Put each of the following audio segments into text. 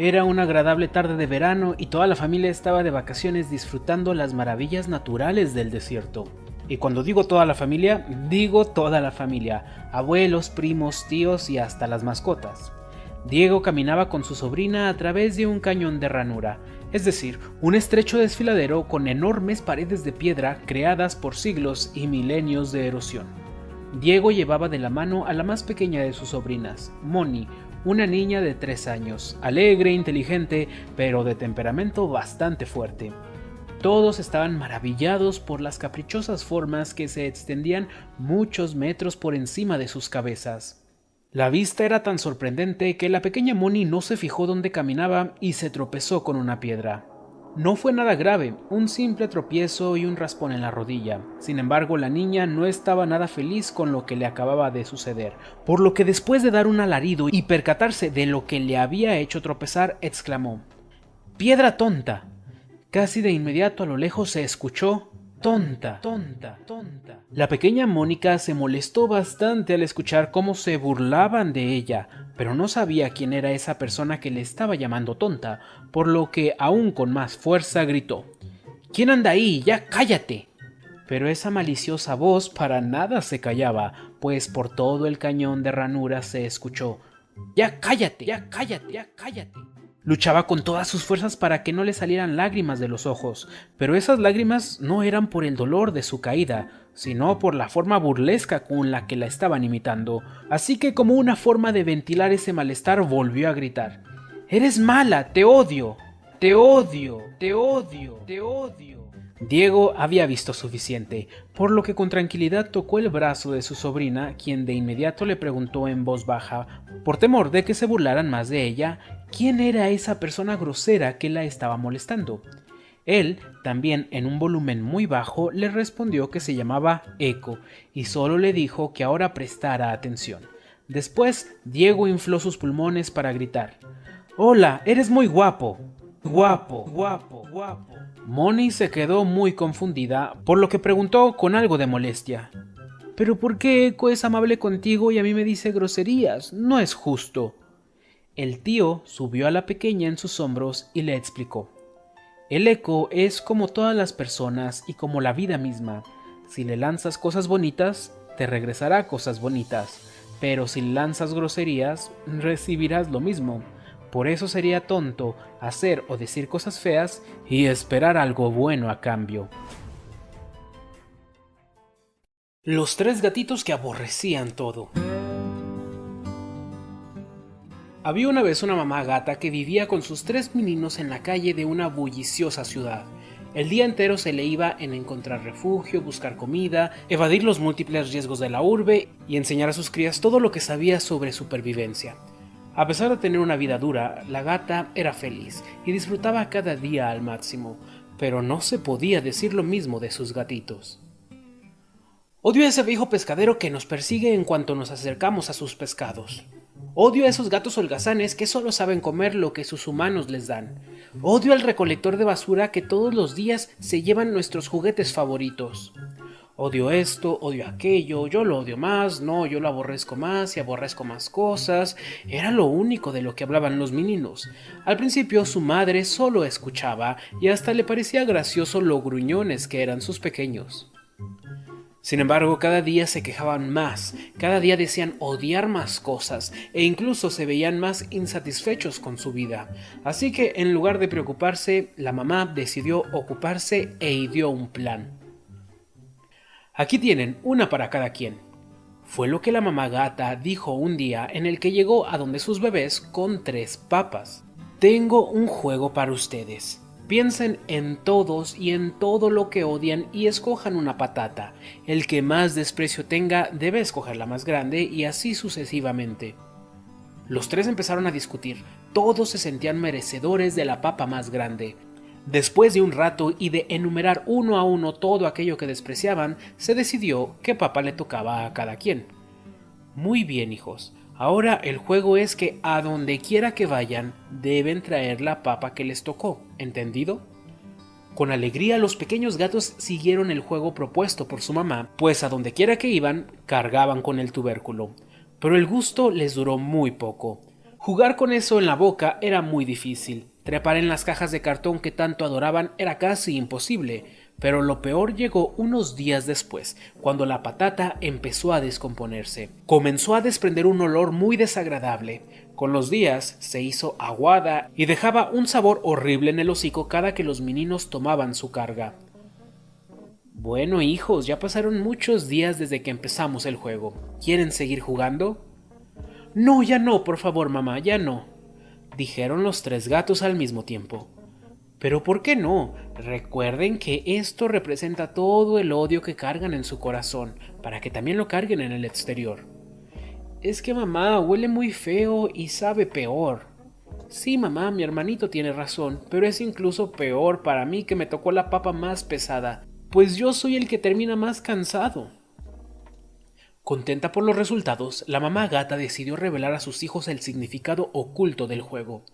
Era una agradable tarde de verano y toda la familia estaba de vacaciones disfrutando las maravillas naturales del desierto. Y cuando digo toda la familia, digo toda la familia, abuelos, primos, tíos y hasta las mascotas. Diego caminaba con su sobrina a través de un cañón de ranura, es decir, un estrecho desfiladero con enormes paredes de piedra creadas por siglos y milenios de erosión. Diego llevaba de la mano a la más pequeña de sus sobrinas, Moni, una niña de 3 años, alegre, inteligente, pero de temperamento bastante fuerte. Todos estaban maravillados por las caprichosas formas que se extendían muchos metros por encima de sus cabezas. La vista era tan sorprendente que la pequeña Moni no se fijó dónde caminaba y se tropezó con una piedra. No fue nada grave, un simple tropiezo y un raspón en la rodilla. Sin embargo, la niña no estaba nada feliz con lo que le acababa de suceder, por lo que después de dar un alarido y percatarse de lo que le había hecho tropezar, exclamó: «¡Piedra tonta!». Casi de inmediato a lo lejos se escuchó: «¡Tonta, tonta, tonta!». La pequeña Mónica se molestó bastante al escuchar cómo se burlaban de ella, pero no sabía quién era esa persona que le estaba llamando tonta, por lo que aún con más fuerza gritó: «¿Quién anda ahí? ¡Ya cállate!». Pero esa maliciosa voz para nada se callaba, pues por todo el cañón de ranura se escuchó: «¡Ya cállate! ¡Ya cállate! ¡Ya cállate!». Luchaba con todas sus fuerzas para que no le salieran lágrimas de los ojos, pero esas lágrimas no eran por el dolor de su caída, sino por la forma burlesca con la que la estaban imitando. Así que, como una forma de ventilar ese malestar, volvió a gritar: «¡Eres mala! ¡Te odio! ¡Te odio! ¡Te odio! ¡Te odio!». Diego había visto suficiente, por lo que con tranquilidad tocó el brazo de su sobrina, quien de inmediato le preguntó en voz baja, por temor de que se burlaran más de ella, quién era esa persona grosera que la estaba molestando. Él, también en un volumen muy bajo, le respondió que se llamaba Eco, y solo le dijo que ahora prestara atención. Después, Diego infló sus pulmones para gritar: «¡Hola, eres muy guapo! ¡Guapo, guapo, guapo!». Moni se quedó muy confundida, por lo que preguntó con algo de molestia: «¿Pero por qué Eco es amable contigo y a mí me dice groserías? No es justo». El tío subió a la pequeña en sus hombros y le explicó: «El Eco es como todas las personas y como la vida misma. Si le lanzas cosas bonitas, te regresará cosas bonitas, pero si le lanzas groserías, recibirás lo mismo. Por eso sería tonto hacer o decir cosas feas y esperar algo bueno a cambio». Los 3 gatitos que aborrecían todo. Había una vez una mamá gata que vivía con sus 3 meninos en la calle de una bulliciosa ciudad. El día entero se le iba en encontrar refugio, buscar comida, evadir los múltiples riesgos de la urbe y enseñar a sus crías todo lo que sabía sobre supervivencia. A pesar de tener una vida dura, la gata era feliz y disfrutaba cada día al máximo, pero no se podía decir lo mismo de sus gatitos. «Odio a ese viejo pescadero que nos persigue en cuanto nos acercamos a sus pescados. Odio a esos gatos holgazanes que solo saben comer lo que sus humanos les dan. Odio al recolector de basura que todos los días se llevan nuestros juguetes favoritos. Odio esto, odio aquello, yo lo odio más, no, yo lo aborrezco más y aborrezco más cosas». Era lo único de lo que hablaban los meninos. Al principio su madre solo escuchaba y hasta le parecía gracioso lo gruñones que eran sus pequeños. Sin embargo, cada día se quejaban más, cada día decían odiar más cosas e incluso se veían más insatisfechos con su vida. Así que en lugar de preocuparse, la mamá decidió ocuparse e ideó un plan. «Aquí tienen, una para cada quien», fue lo que la mamá gata dijo un día en el que llegó a donde sus bebés con 3 papas. «Tengo un juego para ustedes. Piensen en todos y en todo lo que odian y escojan una patata. El que más desprecio tenga debe escoger la más grande y así sucesivamente». Los 3 empezaron a discutir. Todos se sentían merecedores de la papa más grande. Después de un rato y de enumerar uno a uno todo aquello que despreciaban, se decidió qué papa le tocaba a cada quien. «Muy bien, hijos. Ahora el juego es que a donde quiera que vayan, deben traer la papa que les tocó, ¿entendido?». Con alegría los pequeños gatos siguieron el juego propuesto por su mamá, pues a donde quiera que iban, cargaban con el tubérculo. Pero el gusto les duró muy poco. Jugar con eso en la boca era muy difícil. Trepar en las cajas de cartón que tanto adoraban era casi imposible, pero lo peor llegó unos días después, cuando la patata empezó a descomponerse. Comenzó a desprender un olor muy desagradable. Con los días se hizo aguada y dejaba un sabor horrible en el hocico cada que los meninos tomaban su carga. Bueno, hijos, ya pasaron muchos días desde que empezamos el juego. ¿Quieren seguir jugando? No, ya no, por favor, mamá, ya no, dijeron los tres gatos al mismo tiempo. Pero ¿por qué no? Recuerden que esto representa todo el odio que cargan en su corazón, para que también lo carguen en el exterior. Es que mamá, huele muy feo y sabe peor. Sí, mamá, mi hermanito tiene razón, pero es incluso peor para mí que me tocó la papa más pesada, pues yo soy el que termina más cansado. Contenta por los resultados, la mamá gata decidió revelar a sus hijos el significado oculto del juego.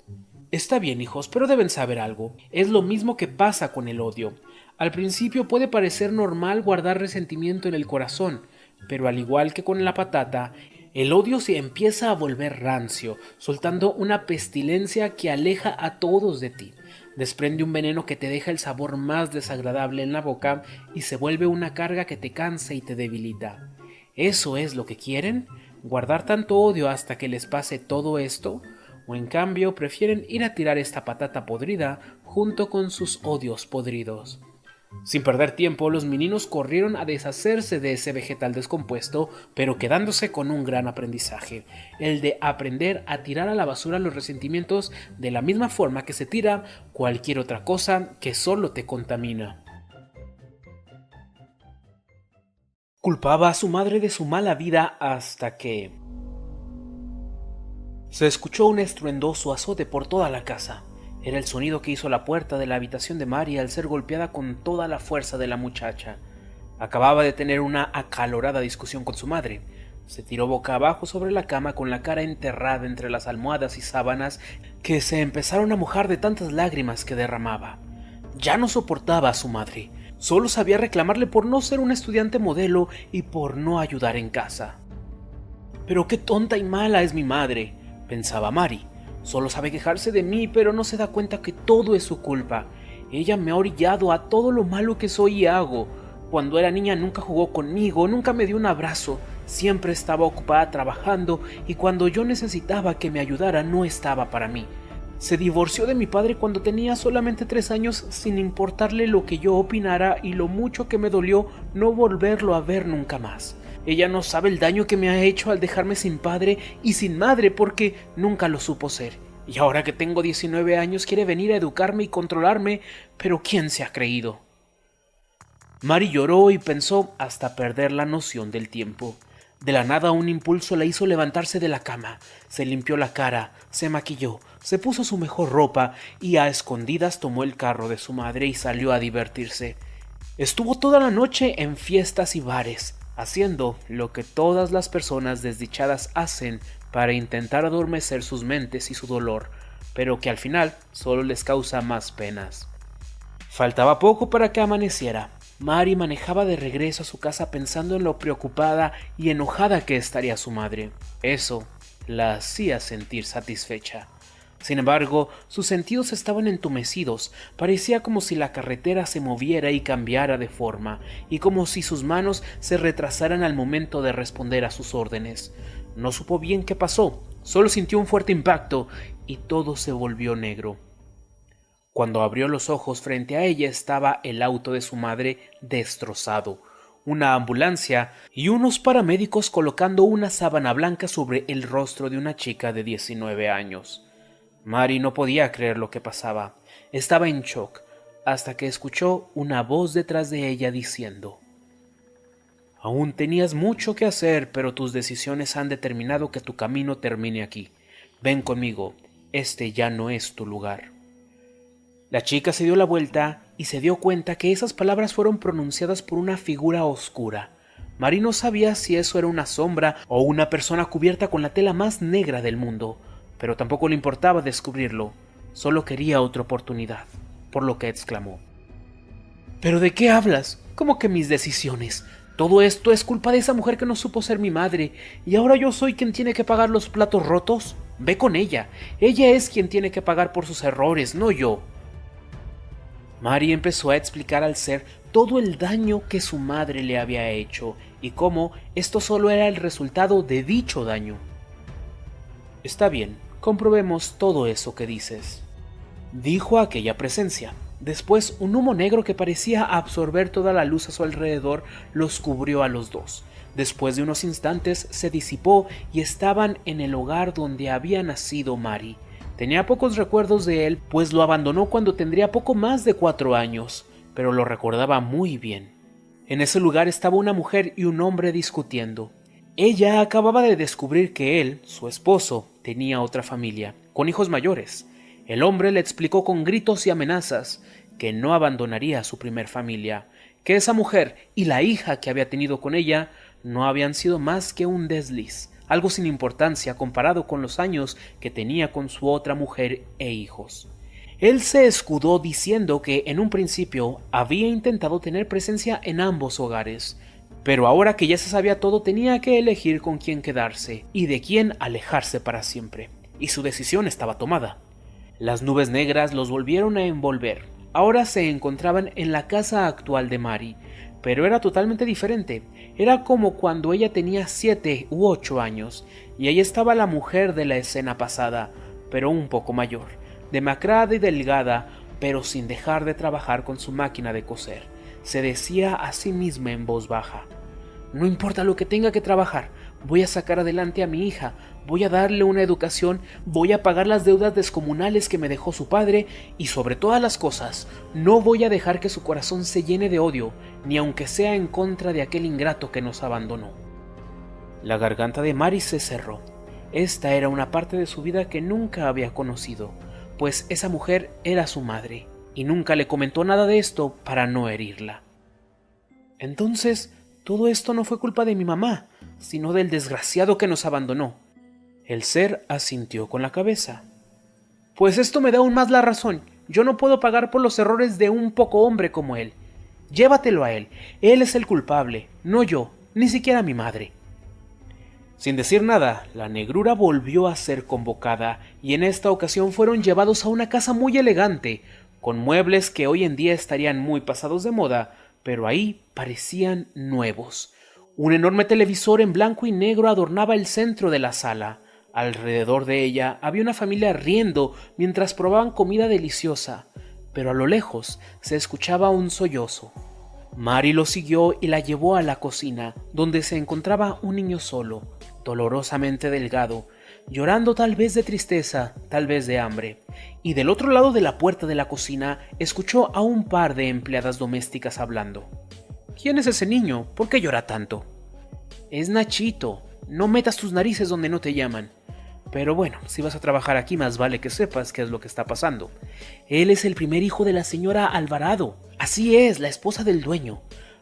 Está bien, hijos, pero deben saber algo. Es lo mismo que pasa con el odio. Al principio puede parecer normal guardar resentimiento en el corazón, pero al igual que con la patata, el odio se empieza a volver rancio, soltando una pestilencia que aleja a todos de ti. Desprende un veneno que te deja el sabor más desagradable en la boca y se vuelve una carga que te cansa y te debilita. ¿Eso es lo que quieren? ¿Guardar tanto odio hasta que les pase todo esto? ¿O en cambio prefieren ir a tirar esta patata podrida junto con sus odios podridos? Sin perder tiempo, los meninos corrieron a deshacerse de ese vegetal descompuesto, pero quedándose con un gran aprendizaje, el de aprender a tirar a la basura los resentimientos de la misma forma que se tira cualquier otra cosa que solo te contamina. Culpaba a su madre de su mala vida hasta que se escuchó un estruendoso azote por toda la casa. Era el sonido que hizo la puerta de la habitación de Mary al ser golpeada con toda la fuerza de la muchacha. Acababa de tener una acalorada discusión con su madre. Se tiró boca abajo sobre la cama con la cara enterrada entre las almohadas y sábanas que se empezaron a mojar de tantas lágrimas que derramaba. Ya no soportaba a su madre. Solo sabía reclamarle por no ser un estudiante modelo y por no ayudar en casa. Pero qué tonta y mala es mi madre, pensaba Mary. Solo sabe quejarse de mí, pero no se da cuenta que todo es su culpa. Ella me ha orillado a todo lo malo que soy y hago. Cuando era niña nunca jugó conmigo, nunca me dio un abrazo. Siempre estaba ocupada trabajando y cuando yo necesitaba que me ayudara no estaba para mí. Se divorció de mi padre cuando tenía solamente 3 años sin importarle lo que yo opinara y lo mucho que me dolió no volverlo a ver nunca más. Ella no sabe el daño que me ha hecho al dejarme sin padre y sin madre porque nunca lo supo ser. Y ahora que tengo 19 años quiere venir a educarme y controlarme, pero ¿quién se ha creído? Mary lloró y pensó hasta perder la noción del tiempo. De la nada un impulso la hizo levantarse de la cama. Se limpió la cara, se maquilló, se puso su mejor ropa y a escondidas tomó el carro de su madre y salió a divertirse. Estuvo toda la noche en fiestas y bares, haciendo lo que todas las personas desdichadas hacen para intentar adormecer sus mentes y su dolor, pero que al final solo les causa más penas. Faltaba poco para que amaneciera. Mary manejaba de regreso a su casa pensando en lo preocupada y enojada que estaría su madre. Eso la hacía sentir satisfecha. Sin embargo, sus sentidos estaban entumecidos. Parecía como si la carretera se moviera y cambiara de forma, y como si sus manos se retrasaran al momento de responder a sus órdenes. No supo bien qué pasó, solo sintió un fuerte impacto y todo se volvió negro. Cuando abrió los ojos, frente a ella estaba el auto de su madre destrozado, una ambulancia y unos paramédicos colocando una sábana blanca sobre el rostro de una chica de 19 años. Mary no podía creer lo que pasaba. Estaba en shock, hasta que escuchó una voz detrás de ella diciendo: «Aún tenías mucho que hacer, pero tus decisiones han determinado que tu camino termine aquí. Ven conmigo, este ya no es tu lugar». La chica se dio la vuelta y se dio cuenta que esas palabras fueron pronunciadas por una figura oscura. Mary no sabía si eso era una sombra o una persona cubierta con la tela más negra del mundo, pero tampoco le importaba descubrirlo, solo quería otra oportunidad, por lo que exclamó: «¿Pero de qué hablas? ¿Cómo que mis decisiones? Todo esto es culpa de esa mujer que no supo ser mi madre, y ahora yo soy quien tiene que pagar los platos rotos». Ve con ella. Ella es quien tiene que pagar por sus errores, no yo. Mari empezó a explicar al ser todo el daño que su madre le había hecho y cómo esto solo era el resultado de dicho daño. Está bien, comprobemos todo eso que dices, dijo aquella presencia. Después, un humo negro que parecía absorber toda la luz a su alrededor los cubrió a los dos. Después de unos instantes se disipó y estaban en el hogar donde había nacido Mari. Tenía pocos recuerdos de él, pues lo abandonó cuando tendría poco más de 4 años, pero lo recordaba muy bien. En ese lugar estaba una mujer y un hombre discutiendo. Ella acababa de descubrir que él, su esposo, tenía otra familia, con hijos mayores. El hombre le explicó con gritos y amenazas que no abandonaría a su primer familia, que esa mujer y la hija que había tenido con ella no habían sido más que un desliz, algo sin importancia comparado con los años que tenía con su otra mujer e hijos. Él se escudó diciendo que en un principio había intentado tener presencia en ambos hogares, pero ahora que ya se sabía todo tenía que elegir con quién quedarse y de quién alejarse para siempre, y su decisión estaba tomada. Las nubes negras los volvieron a envolver. Ahora se encontraban en la casa actual de Mari, pero era totalmente diferente. Era como cuando ella tenía 7 u 8 años, y ahí estaba la mujer de la escena pasada, pero un poco mayor, demacrada y delgada, pero sin dejar de trabajar con su máquina de coser. Se decía a sí misma en voz baja: no importa lo que tenga que trabajar, voy a sacar adelante a mi hija, voy a darle una educación, voy a pagar las deudas descomunales que me dejó su padre y sobre todas las cosas, no voy a dejar que su corazón se llene de odio, ni aunque sea en contra de aquel ingrato que nos abandonó. La garganta de Mari se cerró. Esta era una parte de su vida que nunca había conocido, pues esa mujer era su madre, y nunca le comentó nada de esto para no herirla. Entonces, todo esto no fue culpa de mi mamá, sino del desgraciado que nos abandonó. El ser asintió con la cabeza. Pues esto me da aún más la razón. Yo no puedo pagar por los errores de un poco hombre como él. Llévatelo a él. Él es el culpable, no yo, ni siquiera mi madre. Sin decir nada, la negrura volvió a ser convocada y en esta ocasión fueron llevados a una casa muy elegante, con muebles que hoy en día estarían muy pasados de moda, pero ahí parecían nuevos. Un enorme televisor en blanco y negro adornaba el centro de la sala. Alrededor de ella había una familia riendo mientras probaban comida deliciosa, pero a lo lejos se escuchaba un sollozo. Mari lo siguió y la llevó a la cocina, donde se encontraba un niño solo, dolorosamente delgado, llorando tal vez de tristeza, tal vez de hambre. Y del otro lado de la puerta de la cocina escuchó a un par de empleadas domésticas hablando. ¿Quién es ese niño? ¿Por qué llora tanto? Es Nachito. No metas tus narices donde no te llaman. Pero bueno, si vas a trabajar aquí más vale que sepas qué es lo que está pasando. Él es el primer hijo de la señora Alvarado. Así es, la esposa del dueño.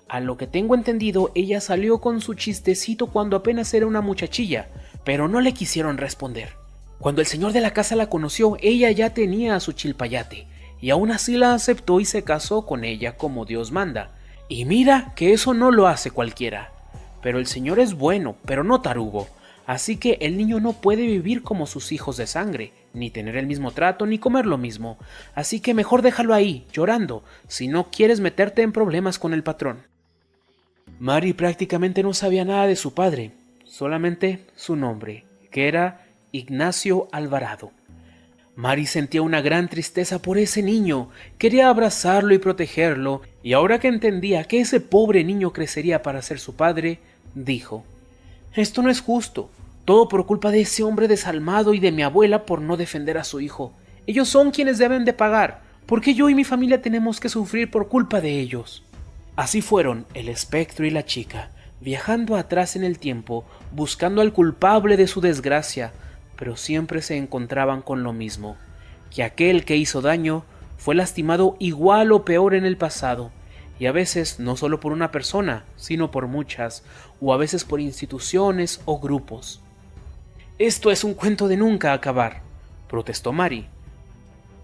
A lo que tengo entendido, ella salió con su chistecito cuando apenas era una muchachilla, pero no le quisieron responder. Cuando el señor de la casa la conoció, ella ya tenía a su chilpayate, y aún así la aceptó y se casó con ella como Dios manda. Y mira que eso no lo hace cualquiera. Pero el señor es bueno, pero no tarugo, así que el niño no puede vivir como sus hijos de sangre, ni tener el mismo trato, ni comer lo mismo, así que mejor déjalo ahí, llorando, si no quieres meterte en problemas con el patrón. Mari prácticamente no sabía nada de su padre, solamente su nombre, que era Ignacio Alvarado. Mari sentía una gran tristeza por ese niño, quería abrazarlo y protegerlo, y ahora que entendía que ese pobre niño crecería para ser su padre, dijo: «Esto no es justo, todo por culpa de ese hombre desalmado y de mi abuela por no defender a su hijo. Ellos son quienes deben de pagar, ¿por qué yo y mi familia tenemos que sufrir por culpa de ellos?». Así fueron el espectro y la chica, viajando atrás en el tiempo, buscando al culpable de su desgracia, pero siempre se encontraban con lo mismo, que aquel que hizo daño fue lastimado igual o peor en el pasado, y a veces no solo por una persona, sino por muchas, o a veces por instituciones o grupos. «Esto es un cuento de nunca acabar», protestó Mari.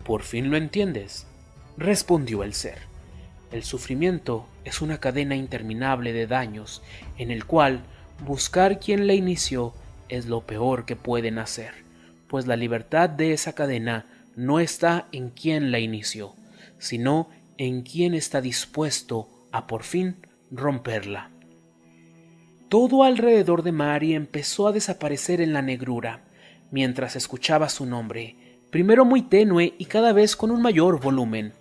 «¿Por fin lo entiendes?», respondió el ser. «El sufrimiento es una cadena interminable de daños, en el cual buscar quien la inició es lo peor que pueden hacer. pues la libertad de esa cadena no está en quien la inició, sino en quien está dispuesto a por fin romperla. Todo alrededor de Mary empezó a desaparecer en la negrura, mientras escuchaba su nombre, primero muy tenue y cada vez con un mayor volumen.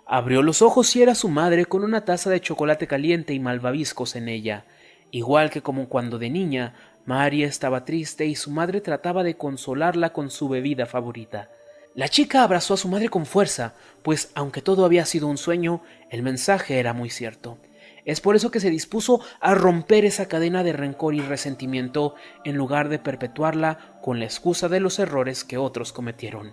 Abrió los ojos y era su madre con una taza de chocolate caliente y malvaviscos en ella, igual que como cuando de niña Mary estaba triste y su madre trataba de consolarla con su bebida favorita. La chica abrazó a su madre con fuerza, pues aunque todo había sido un sueño, el mensaje era muy cierto. Es por eso que se dispuso a romper esa cadena de rencor y resentimiento en lugar de perpetuarla con la excusa de los errores que otros cometieron.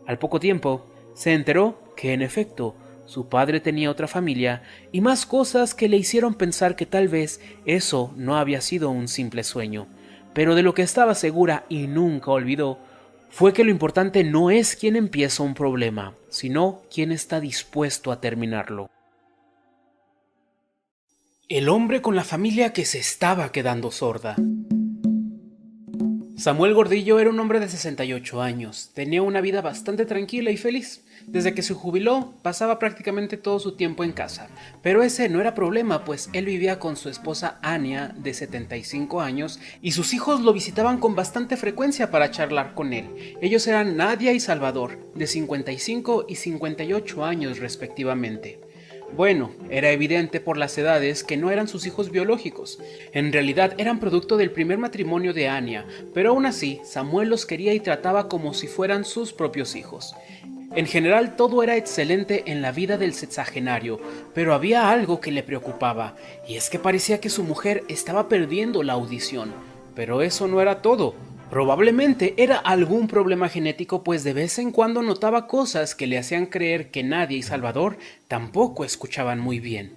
Al poco tiempo, se enteró que, en efecto, su padre tenía otra familia y más cosas que le hicieron pensar que tal vez eso no había sido un simple sueño. Pero de lo que estaba segura y nunca olvidó fue que lo importante no es quién empieza un problema, sino quién está dispuesto a terminarlo. El hombre con la familia que se estaba quedando sorda. Samuel Gordillo era un hombre de 68 años. Tenía una vida bastante tranquila y feliz. Desde que se jubiló, pasaba prácticamente todo su tiempo en casa. Pero ese no era problema, pues él vivía con su esposa Ania, de 75 años, y sus hijos lo visitaban con bastante frecuencia para charlar con él. Ellos eran Nadia y Salvador, de 55 y 58 años respectivamente. Bueno, era evidente por las edades que no eran sus hijos biológicos. En realidad eran producto del primer matrimonio de Ania, pero aún así Samuel los quería y trataba como si fueran sus propios hijos. En general todo era excelente en la vida del sexagenario, pero había algo que le preocupaba, y es que parecía que su mujer estaba perdiendo la audición. Pero eso no era todo. Probablemente era algún problema genético, pues de vez en cuando notaba cosas que le hacían creer que Nadia y Salvador tampoco escuchaban muy bien.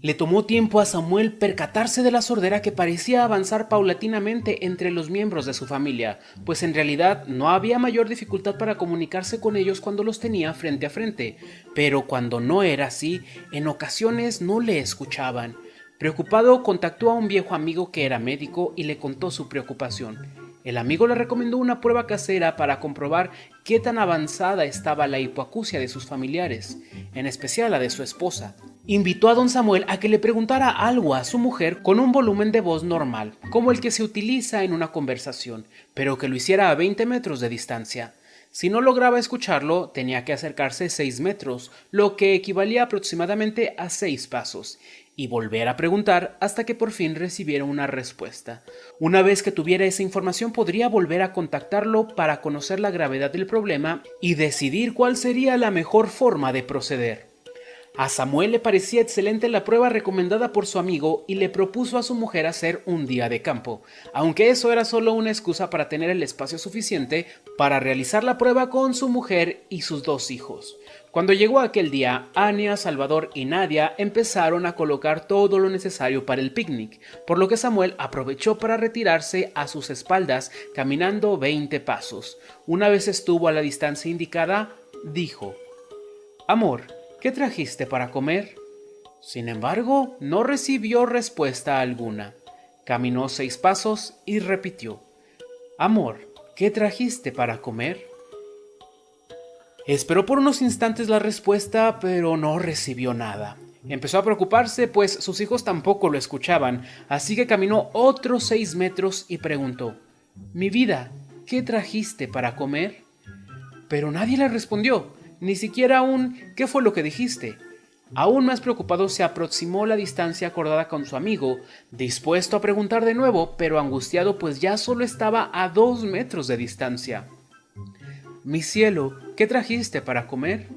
Le tomó tiempo a Samuel percatarse de la sordera que parecía avanzar paulatinamente entre los miembros de su familia, pues en realidad no había mayor dificultad para comunicarse con ellos cuando los tenía frente a frente, pero cuando no era así, en ocasiones no le escuchaban. Preocupado, contactó a un viejo amigo que era médico y le contó su preocupación. El amigo le recomendó una prueba casera para comprobar qué tan avanzada estaba la hipoacusia de sus familiares, en especial la de su esposa. Invitó a don Samuel a que le preguntara algo a su mujer con un volumen de voz normal, como el que se utiliza en una conversación, pero que lo hiciera a 20 metros de distancia. Si no lograba escucharlo, tenía que acercarse 6 metros, lo que equivalía aproximadamente a 6 pasos, y volver a preguntar hasta que por fin recibiera una respuesta. Una vez que tuviera esa información, podría volver a contactarlo para conocer la gravedad del problema y decidir cuál sería la mejor forma de proceder. A Samuel le parecía excelente la prueba recomendada por su amigo y le propuso a su mujer hacer un día de campo, aunque eso era solo una excusa para tener el espacio suficiente para realizar la prueba con su mujer y sus 2 hijos. Cuando llegó aquel día, Ania, Salvador y Nadia empezaron a colocar todo lo necesario para el picnic, por lo que Samuel aprovechó para retirarse a sus espaldas caminando 20 pasos. Una vez estuvo a la distancia indicada, dijo: «Amor, ¿qué trajiste para comer?». Sin embargo, no recibió respuesta alguna. Caminó 6 pasos y repitió: «Amor, ¿qué trajiste para comer?». Esperó por unos instantes la respuesta, pero no recibió nada. Empezó a preocuparse, pues sus hijos tampoco lo escuchaban, así que caminó otros 6 metros y preguntó: «Mi vida, ¿qué trajiste para comer?». Pero nadie le respondió, ni siquiera un «¿Qué fue lo que dijiste?». Aún más preocupado, se aproximó la distancia acordada con su amigo, dispuesto a preguntar de nuevo, pero angustiado, pues ya solo estaba a 2 metros de distancia. «Mi cielo, ¿qué trajiste para comer?».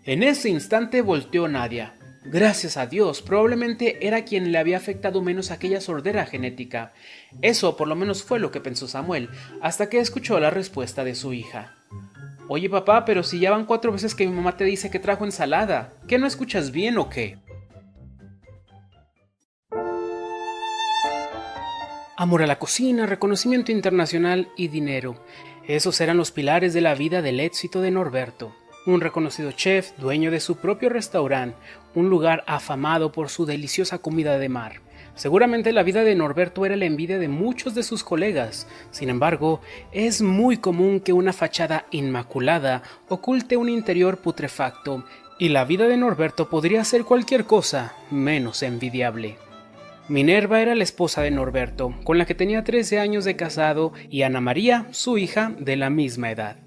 En ese instante volteó Nadia. Gracias a Dios, probablemente era quien le había afectado menos aquella sordera genética. Eso por lo menos fue lo que pensó Samuel, hasta que escuchó la respuesta de su hija. «Oye papá, pero si ya van 4 veces que mi mamá te dice que trajo ensalada, ¿qué no escuchas bien o qué?». Amor a la cocina, reconocimiento internacional y dinero. Esos eran los pilares de la vida del éxito de Norberto. Un reconocido chef, dueño de su propio restaurante, un lugar afamado por su deliciosa comida de mar. Seguramente la vida de Norberto era la envidia de muchos de sus colegas. Sin embargo, es muy común que una fachada inmaculada oculte un interior putrefacto, y la vida de Norberto podría ser cualquier cosa menos envidiable. Minerva era la esposa de Norberto, con la que tenía 13 años de casado, y Ana María, su hija, de la misma edad.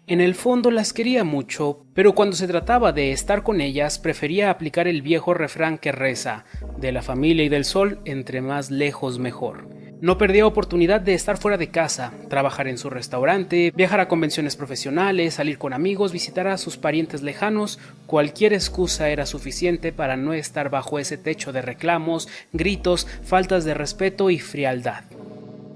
En el fondo las quería mucho, pero cuando se trataba de estar con ellas prefería aplicar el viejo refrán que reza: de la familia y del sol, entre más lejos mejor. No perdía oportunidad de estar fuera de casa, trabajar en su restaurante, viajar a convenciones profesionales, salir con amigos, visitar a sus parientes lejanos. Cualquier excusa era suficiente para no estar bajo ese techo de reclamos, gritos, faltas de respeto y frialdad.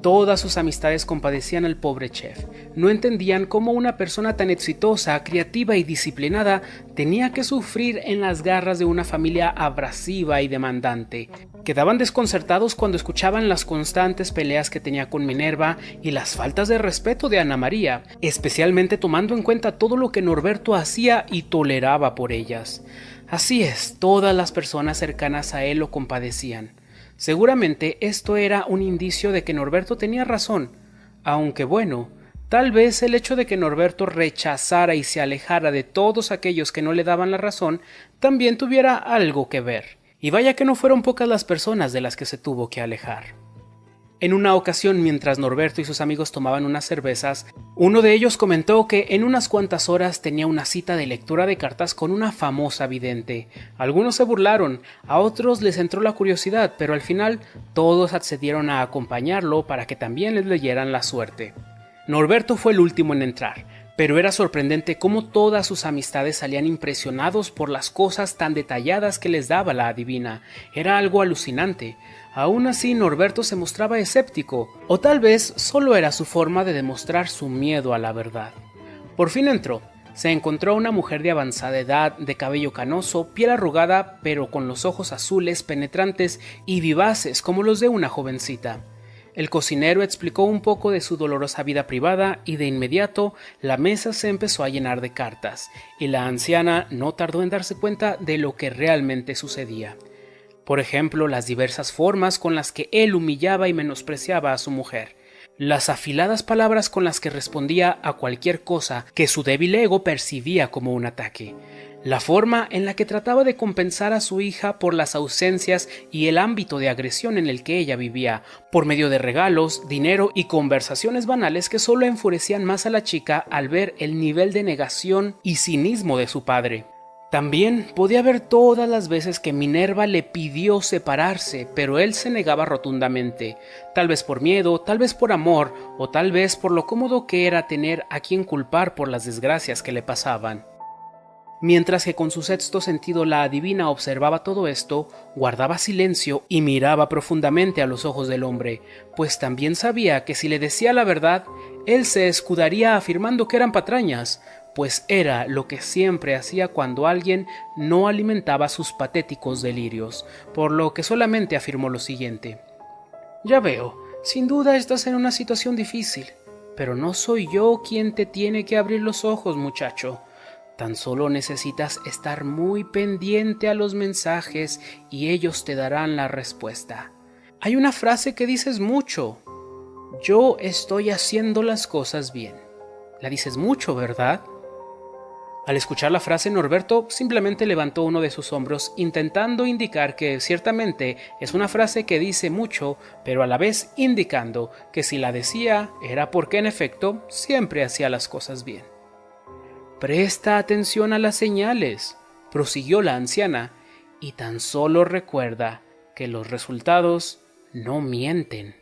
Todas sus amistades compadecían al pobre chef. No entendían cómo una persona tan exitosa, creativa y disciplinada tenía que sufrir en las garras de una familia abrasiva y demandante. Quedaban desconcertados cuando escuchaban las constantes peleas que tenía con Minerva y las faltas de respeto de Ana María, especialmente tomando en cuenta todo lo que Norberto hacía y toleraba por ellas. Así es, todas las personas cercanas a él lo compadecían. Seguramente esto era un indicio de que Norberto tenía razón, aunque bueno, tal vez el hecho de que Norberto rechazara y se alejara de todos aquellos que no le daban la razón también tuviera algo que ver. Y vaya que no fueron pocas las personas de las que se tuvo que alejar. En una ocasión, mientras Norberto y sus amigos tomaban unas cervezas, uno de ellos comentó que en unas cuantas horas tenía una cita de lectura de cartas con una famosa vidente. Algunos se burlaron, a otros les entró la curiosidad, pero al final todos accedieron a acompañarlo para que también les leyeran la suerte. Norberto fue el último en entrar, pero era sorprendente cómo todas sus amistades salían impresionados por las cosas tan detalladas que les daba la adivina. Era algo alucinante. Aún así, Norberto se mostraba escéptico, o tal vez solo era su forma de demostrar su miedo a la verdad. Por fin entró. Se encontró a una mujer de avanzada edad, de cabello canoso, piel arrugada, pero con los ojos azules, penetrantes y vivaces como los de una jovencita. El cocinero explicó un poco de su dolorosa vida privada y de inmediato la mesa se empezó a llenar de cartas, y la anciana no tardó en darse cuenta de lo que realmente sucedía. Por ejemplo, las diversas formas con las que él humillaba y menospreciaba a su mujer, las afiladas palabras con las que respondía a cualquier cosa que su débil ego percibía como un ataque, la forma en la que trataba de compensar a su hija por las ausencias y el ámbito de agresión en el que ella vivía, por medio de regalos, dinero y conversaciones banales que solo enfurecían más a la chica al ver el nivel de negación y cinismo de su padre. También podía ver todas las veces que Minerva le pidió separarse, pero él se negaba rotundamente, tal vez por miedo, tal vez por amor, o tal vez por lo cómodo que era tener a quien culpar por las desgracias que le pasaban. Mientras que con su sexto sentido la adivina observaba todo esto, guardaba silencio y miraba profundamente a los ojos del hombre, pues también sabía que si le decía la verdad, él se escudaría afirmando que eran patrañas, pues era lo que siempre hacía cuando alguien no alimentaba sus patéticos delirios, por lo que solamente afirmó lo siguiente: «Ya veo, sin duda estás en una situación difícil, pero no soy yo quien te tiene que abrir los ojos, muchacho. Tan solo necesitas estar muy pendiente a los mensajes y ellos te darán la respuesta. Hay una frase que dices mucho: yo estoy haciendo las cosas bien. La dices mucho, ¿verdad?». Al escuchar la frase, Norberto simplemente levantó uno de sus hombros, intentando indicar que ciertamente es una frase que dice mucho, pero a la vez indicando que si la decía era porque en efecto siempre hacía las cosas bien. «Presta atención a las señales», prosiguió la anciana, «y tan solo recuerda que los resultados no mienten».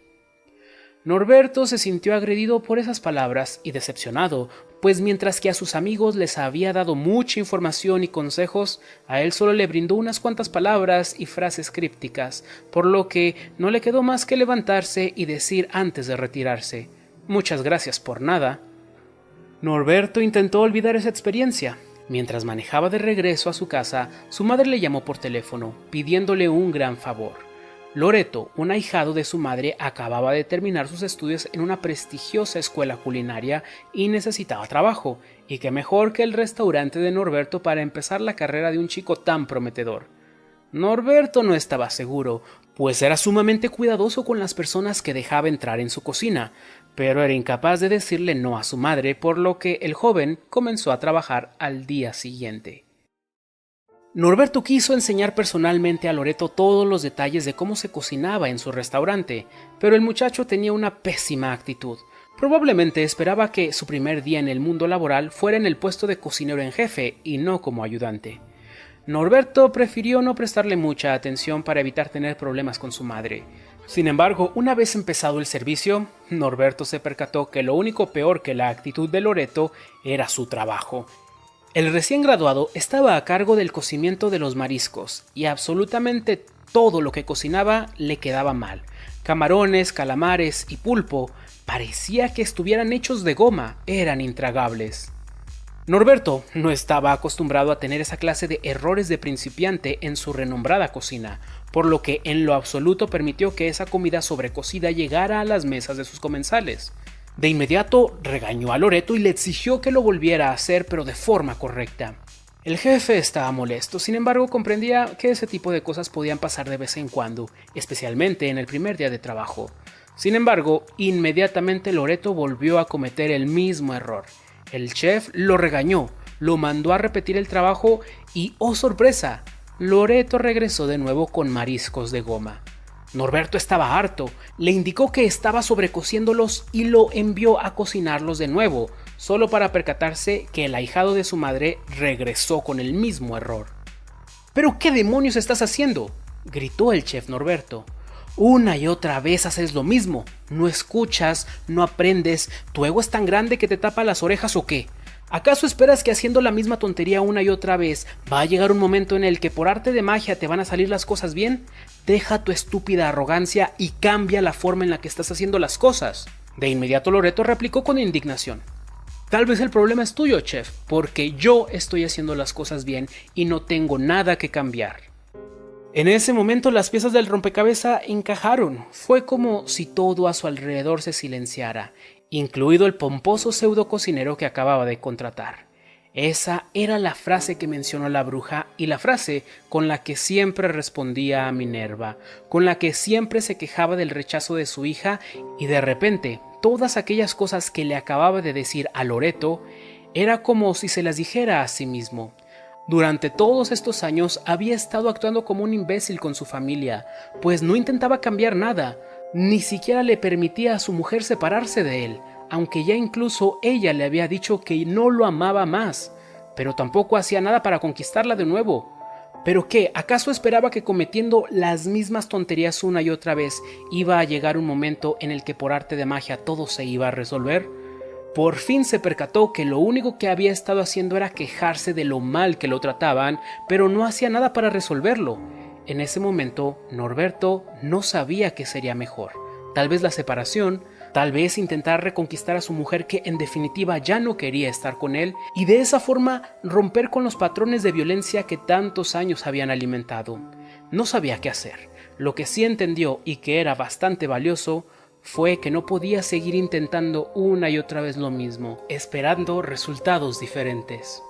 Norberto se sintió agredido por esas palabras y decepcionado, pues mientras que a sus amigos les había dado mucha información y consejos, a él solo le brindó unas cuantas palabras y frases crípticas, por lo que no le quedó más que levantarse y decir antes de retirarse: «Muchas gracias por nada». Norberto intentó olvidar esa experiencia. Mientras manejaba de regreso a su casa, su madre le llamó por teléfono, pidiéndole un gran favor. Loreto, un ahijado de su madre, acababa de terminar sus estudios en una prestigiosa escuela culinaria y necesitaba trabajo, y qué mejor que el restaurante de Norberto para empezar la carrera de un chico tan prometedor. Norberto no estaba seguro, pues era sumamente cuidadoso con las personas que dejaba entrar en su cocina, pero era incapaz de decirle no a su madre, por lo que el joven comenzó a trabajar al día siguiente. Norberto quiso enseñar personalmente a Loreto todos los detalles de cómo se cocinaba en su restaurante, pero el muchacho tenía una pésima actitud. Probablemente esperaba que su primer día en el mundo laboral fuera en el puesto de cocinero en jefe y no como ayudante. Norberto prefirió no prestarle mucha atención para evitar tener problemas con su madre. Sin embargo, una vez empezado el servicio, Norberto se percató que lo único peor que la actitud de Loreto era su trabajo. El recién graduado estaba a cargo del cocimiento de los mariscos y absolutamente todo lo que cocinaba le quedaba mal. Camarones, calamares y pulpo parecía que estuvieran hechos de goma, eran intragables. Norberto no estaba acostumbrado a tener esa clase de errores de principiante en su renombrada cocina, por lo que en lo absoluto permitió que esa comida sobrecocida llegara a las mesas de sus comensales. De inmediato regañó a Loreto y le exigió que lo volviera a hacer, pero de forma correcta. El jefe estaba molesto, sin embargo comprendía que ese tipo de cosas podían pasar de vez en cuando, especialmente en el primer día de trabajo. Sin embargo, inmediatamente Loreto volvió a cometer el mismo error. El chef lo regañó, lo mandó a repetir el trabajo y, ¡oh sorpresa!, Loreto regresó de nuevo con mariscos de goma. Norberto estaba harto, le indicó que estaba sobrecociéndolos y lo envió a cocinarlos de nuevo, solo para percatarse que el ahijado de su madre regresó con el mismo error. ¿Pero qué demonios estás haciendo?, gritó el chef Norberto. Una y otra vez haces lo mismo, no escuchas, no aprendes, ¿tu ego es tan grande que te tapa las orejas o qué? ¿Acaso esperas que haciendo la misma tontería una y otra vez va a llegar un momento en el que por arte de magia te van a salir las cosas bien? Deja tu estúpida arrogancia y cambia la forma en la que estás haciendo las cosas. De inmediato Loreto replicó con indignación. Tal vez el problema es tuyo, chef, porque yo estoy haciendo las cosas bien y no tengo nada que cambiar. En ese momento las piezas del rompecabezas encajaron. Fue como si todo a su alrededor se silenciara, incluido el pomposo pseudo cocinero que acababa de contratar. Esa era la frase que mencionó la bruja y la frase con la que siempre respondía a Minerva, con la que siempre se quejaba del rechazo de su hija, y de repente todas aquellas cosas que le acababa de decir a Loreto era como si se las dijera a sí mismo. Durante todos estos años había estado actuando como un imbécil con su familia, pues no intentaba cambiar nada, ni siquiera le permitía a su mujer separarse de él, aunque ya incluso ella le había dicho que no lo amaba más, pero tampoco hacía nada para conquistarla de nuevo. ¿Pero qué? ¿Acaso esperaba que cometiendo las mismas tonterías una y otra vez iba a llegar un momento en el que por arte de magia todo se iba a resolver? Por fin se percató que lo único que había estado haciendo era quejarse de lo mal que lo trataban, pero no hacía nada para resolverlo. En ese momento, Norberto no sabía qué sería mejor. Tal vez la separación, tal vez intentar reconquistar a su mujer que en definitiva ya no quería estar con él, y de esa forma romper con los patrones de violencia que tantos años habían alimentado. No sabía qué hacer. Lo que sí entendió, y que era bastante valioso, fue que no podía seguir intentando una y otra vez lo mismo, esperando resultados diferentes.